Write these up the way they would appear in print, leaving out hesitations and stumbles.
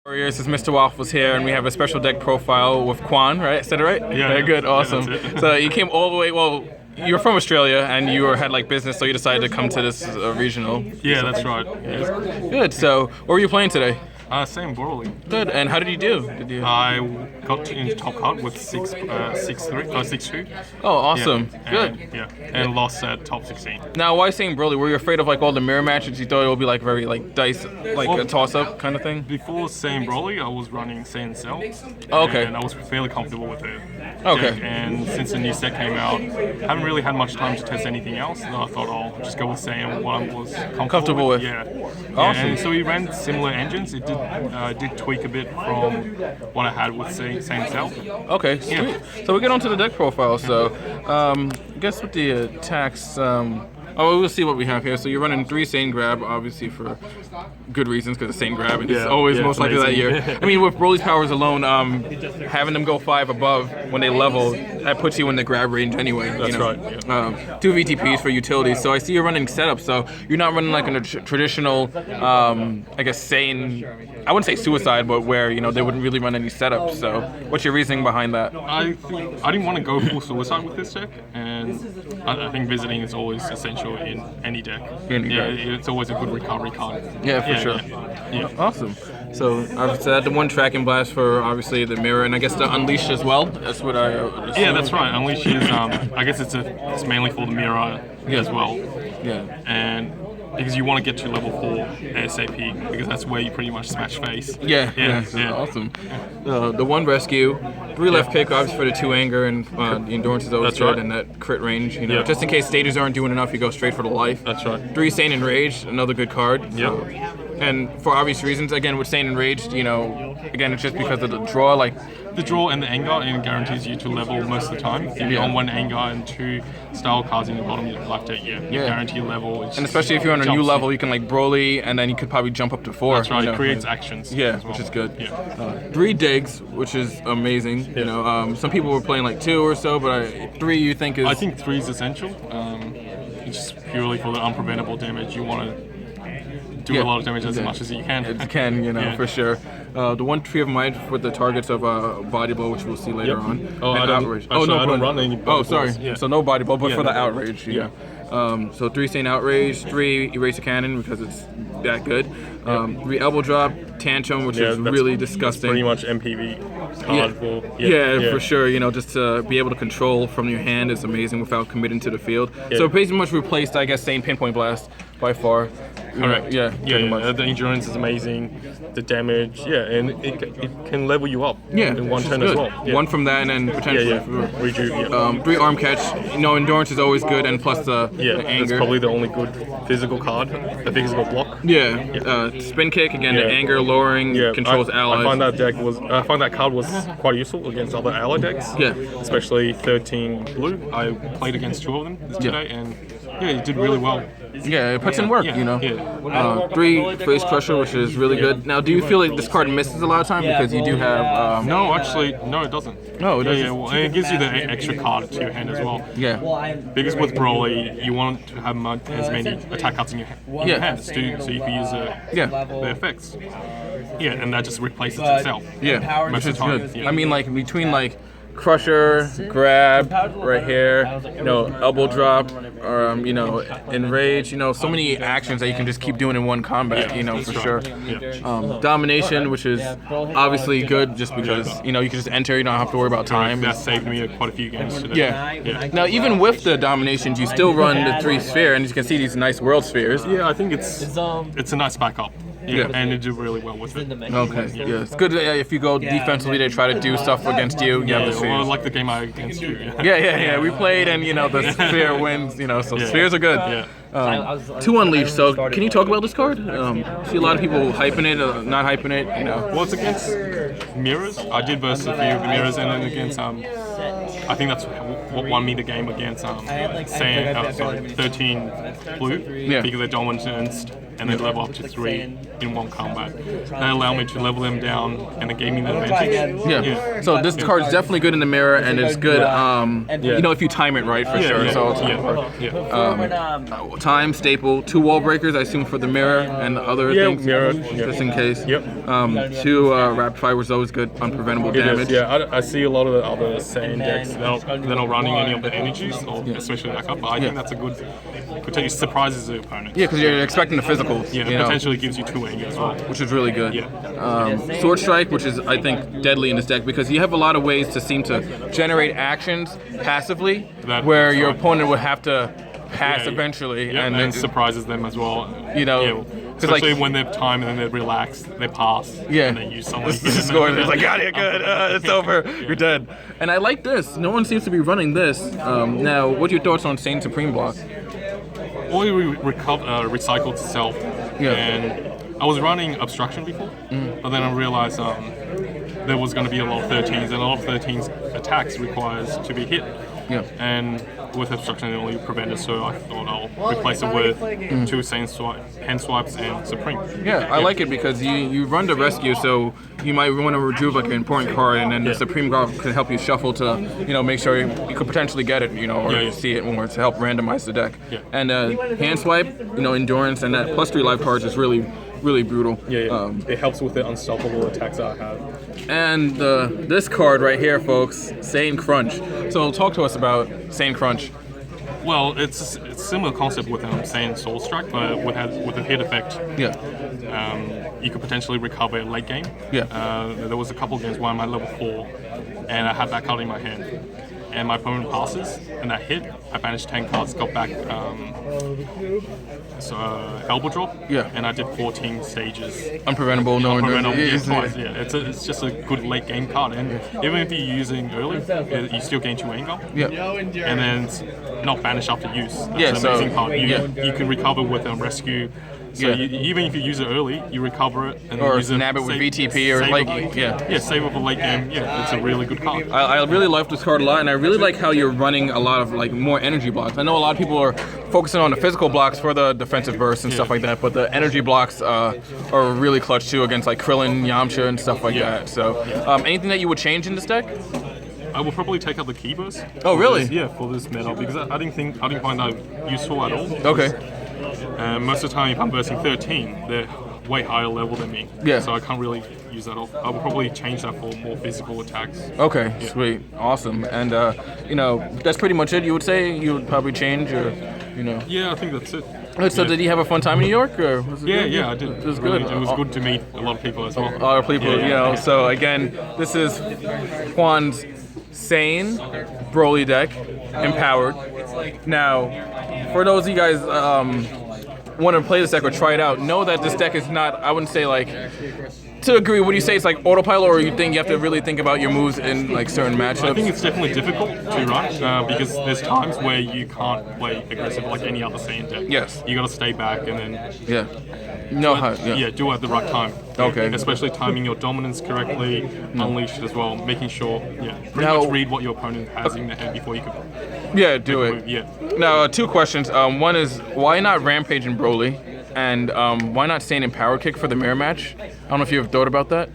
Warriors, is Mr. Waffles here, and we have a special deck profile with Kuan, right? I said it right? Yeah. Very good, awesome. Yeah, So you came all the way, well, you're from Australia, and you had like business, so you decided to come to this regional. Yeah, that's right. Yeah. Good, so what were you playing today? Same Brolys. Good, and how did you do? I got into top card with 6-2. Oh, awesome. Yeah, Good. And lost at top 16. Now, why saying Broly? Were you afraid of like all the mirror matches? You thought it would be like very like dice, like a toss-up kind of thing? Before Saiyan Broly, I was running Saiyan Cell. Oh, okay. And I was fairly comfortable with it. Okay. And since the new set came out, haven't really had much time to test anything else. So I thought I'll just go with Saiyan what I was comfortable with. Yeah. Awesome. And so we ran similar engines. It did tweak a bit from what I had with Saiyan Cell. Okay, sweet. Yeah. So we get onto the deck profile. So, I guess with the attacks, we'll see what we have here. So you're running 3 Saiyan Grab, obviously for good reasons, because it's Saiyan Grab, and it's always most likely that year. I mean, with Broly's powers alone, having them go 5 above when they level, that puts you in the grab range anyway. That's right. Yeah. 2 VTPs for utilities. So I see you're running setup. So you're not running like a traditional, I guess, Saiyan. I wouldn't say suicide, but where they wouldn't really run any setups. So what's your reasoning behind that? I didn't want to go full suicide with this deck, and I think visiting is always essential in any deck. It's always a good recovery card. Yeah, for sure. Yeah. Awesome. So I've said the one tracking blast for obviously the mirror, and I guess the unleash as well. That's what I assume. Yeah, that's right. Unleash is I guess it's mainly for the mirror as well. Yeah. And because you want to get to level 4 ASAP, because that's where you pretty much smash face. Yeah. Awesome. The 1 rescue, 3 left kick, obviously for the 2 anger, and the endurance is always good, and that crit range. Just in case stages aren't doing enough, you go straight for the life. That's right. 3 Saiyan Enraged, another good card. And for obvious reasons, again with Saiyan Enraged, again it's just because of the draw, like. The draw and the anger, and it guarantees you to level most of the time. If you're on 1 anger and 2 style cards in the bottom of your left deck, you guarantee level. And especially if you're on a new level, you can like Broly, and then you could probably jump up to 4. That's right, it creates actions. Yeah, as well. which is good. Yeah. 3 digs, which is amazing. Some people were playing like 2 or so, but 3 you think is... I think 3 is essential. It's just purely for the unpreventable damage. You want to do a lot of damage as much as you can. It can, for sure. The 1 Tree of Might with the targets of Body Blow, which we'll see later on. Oh, and I don't, Outrage. Actually, I don't run any body Oh, sorry. blows. Yeah. So no Body Blow, but for the Outrage. Yeah. So 3 Saiyan Outrage, 3 Eraser Cannon because it's that good. 3 Elbow Drop, Tantrum, which is really disgusting. Pretty much MPV card for for sure. Just to be able to control from your hand is amazing without committing to the field. So pretty much replaced, I guess, Saiyan Pinpoint Blast by far. Correct. Pretty much. The endurance is amazing. The damage, and it can level you up. Yeah, in 1 turn as well. 1 from that, and then potentially 3 Arm Catch. Endurance is always good, and plus the anger. It's probably the only good physical card, the physical block. Spin Kick again. The anger lowering controls allies. I find that card was quite useful against other ally decks. Especially 13 blue. I played against 2 of them today, and it did really well. It puts in work, 3 Face Crusher, which is really good. Now, do you feel like this card misses a lot of time because you do have? No, actually, no, it doesn't. No, it doesn't. And it gives you the extra card to your hand as well. Because with Broly, you want to have as many attack cards in your hands so you can use the effects. And that just replaces itself. Which is good. I mean, like between like Crusher, Grab, right here, Elbow Drop, or Enrage, so many actions that you can just keep doing in one combat, for sure. Domination, which is obviously good just because, you can just enter, you don't have to worry about time. That saved me quite a few games today. Now, even with the Dominations, you still run the 3 Sphere, and you can see these nice world spheres. I think it's a nice backup. And they do really well with it. Okay, it's good if you go defensively, they try to do stuff against you. Well, like the game I against you. We played, and the sphere wins. So spheres are good. 2 Unleash. So can you talk about this card? See a lot of people hyping it, not hyping it. Well, it's against mirrors. I did burst a few of the mirrors, and then against I think that's what won me the game against 13 blue because they're dominant and then level up to 3 in one combat. That allowed me to level them down, and it gave me the advantage. Yeah. So this card's definitely good in the mirror, and it's good, you know, if you time it right, for sure. So it's time, staple, 2 wall breakers, I assume, for the mirror and other things, mirror, just in case. 2 rapid fire was always good, unpreventable damage. I see a lot of the other Saiyan decks, they're not running any of the energies, or especially back up, but I think that's a good, potentially surprises the opponent. Yeah, because you're expecting the physical. Yeah, it potentially gives you 2 anger as well. Which is really good. Yeah. Sword Strike, which is, I think, deadly in this deck, because you have a lot of ways to seem to generate actions passively, where your opponent would have to pass eventually. And then surprises them as well. You know, especially when they're timed and then they relax, they pass, and they use someone. It's like, got it, good, it's over, you're dead. And I like this. No one seems to be running this. Now, what are your thoughts on Saiyan Supreme block? Only recycled itself, and I was running Obstruction before, but then I realized there was going to be a lot of 13s, and a lot of 13s attacks requires to be hit. And with Obstruction it only prevented, so I thought I'll replace it with 2 Saiyan hand swipes and Supreme. I like it because you run the Rescue, so you might want to rejuve like an important card, and then the Supreme Guard can help you shuffle to, you know, make sure you could potentially get it, you know, or see it more to help randomize the deck. And hand swipe, you know, endurance, and that +3 life cards is really brutal. It helps with the unstoppable attacks that I have. And this card right here, folks, Saiyan Crunch. So talk to us about Saiyan Crunch. Well, it's a similar concept with Saiyan Soul Strike, but with a hit effect. You could potentially recover a late game. There was a couple of games where I'm at level 4, and I had that card in my hand, and my opponent passes, and that hit, I banished 10 cards, got back elbow drop, and I did 14 stages. Unpreventable, no one does it. It's just a good late game card, and even if you're using early, you still gain 2 anger. And then it's not banished after use. That's an amazing part. You can recover with a Rescue. So even if you use it early, you recover it and or use it, nab it with VTP or late game. Save with a late game. It's a really good card. I really love this card a lot, and I really like how you're running a lot of like more energy blocks. I know a lot of people are focusing on the physical blocks for the defensive bursts and stuff like that, but the energy blocks are really clutch too against like Krillin, Yamcha, and stuff like that. So anything that you would change in this deck? I will probably take out the Ki Burst. Oh, really? For this meta, because I didn't find that useful at all. Okay. Most of the time, if I'm bursting 13, they're way higher level than me. So I can't really use that off. I will probably change that for more physical attacks. Okay, sweet, awesome. And you know, that's pretty much it. You would say you would probably change, or you know? Yeah, I think that's it. So did you have a fun time in New York, or was it good? Yeah, I did. It was good. It was good to meet a lot of people as well. A lot of people, you know. So again, this is Kuan's Saiyan Broly deck, empowered. Now, for those of you guys want to play this deck or try it out, know that this deck is not, I wouldn't say like, to agree, would you say it's like autopilot, or you think you have to really think about your moves in like certain matchups? I think it's definitely difficult to run because there's times where you can't play aggressive like any other Saiyan deck. You gotta stay back and then do it at the right time. Especially timing your dominance correctly, unleashed as well, making sure pretty much read what your opponent has in their hand before you can do it. Now 2 questions. One is, why not Rampage and Broly? And why not Saiyan Empower Kick for the mirror match? I don't know if you've thought about that.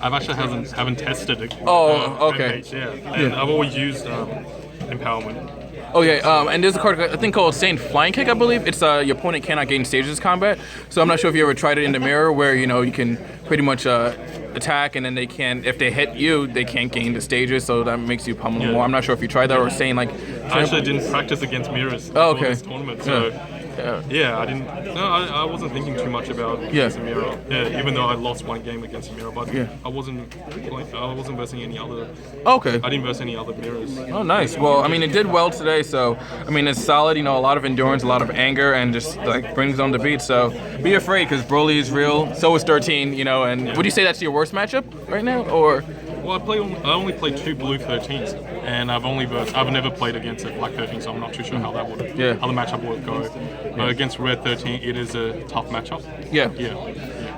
I've actually haven't tested it. Rampage, and I've always used Empowerment. And there's a card I think called Saiyan Flying Kick, I believe. It's your opponent cannot gain stages combat. So I'm not sure if you ever tried it in the mirror, where you know you can pretty much attack, and then they can, if they hit you, they can't gain the stages, so that makes you pummel them more. I'm not sure if you tried that, or saying like. I actually didn't practice against mirrors for this tournament, so. I didn't. No, I wasn't thinking too much about against a mirror. Even though I lost 1 game against a mirror, but I wasn't versing any other. I didn't verse any other mirrors. Oh, nice. Well, I mean, it did well today, so I mean, it's solid. You know, a lot of endurance, a lot of anger, and just like brings on the beat. So be afraid, because Broly is real. So is 13. You know, and would you say that's your worst matchup right now, or? Well, I only played 2 blue 13s, and I've never played against a black 13, so I'm not too sure how that would how the matchup would go. But against red 13, it is a tough matchup.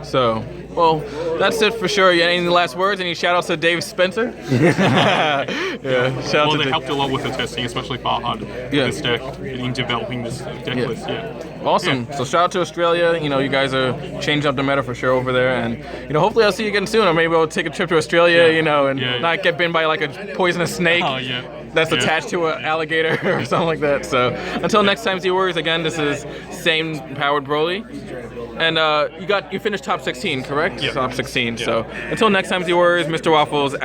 So Well, that's it for sure. Any last words? Any shout outs to Dave Spencer? Yeah, shout out well, to they Dave. helped a lot with the testing, especially Farhad, this deck, in developing this deck list. Awesome. So shout out to Australia. You guys are changing up the meta for sure over there, and hopefully I'll see you again soon, or maybe we'll take a trip to Australia, and not get bitten by like a poisonous snake that's attached to an alligator or something like that. So until next time, Z Warriors. Again, this is Saiyan powered Broly, and you finished top 16, correct? Yeah. Top 16. So until next time, Z Warriors. Mr. Waffles out.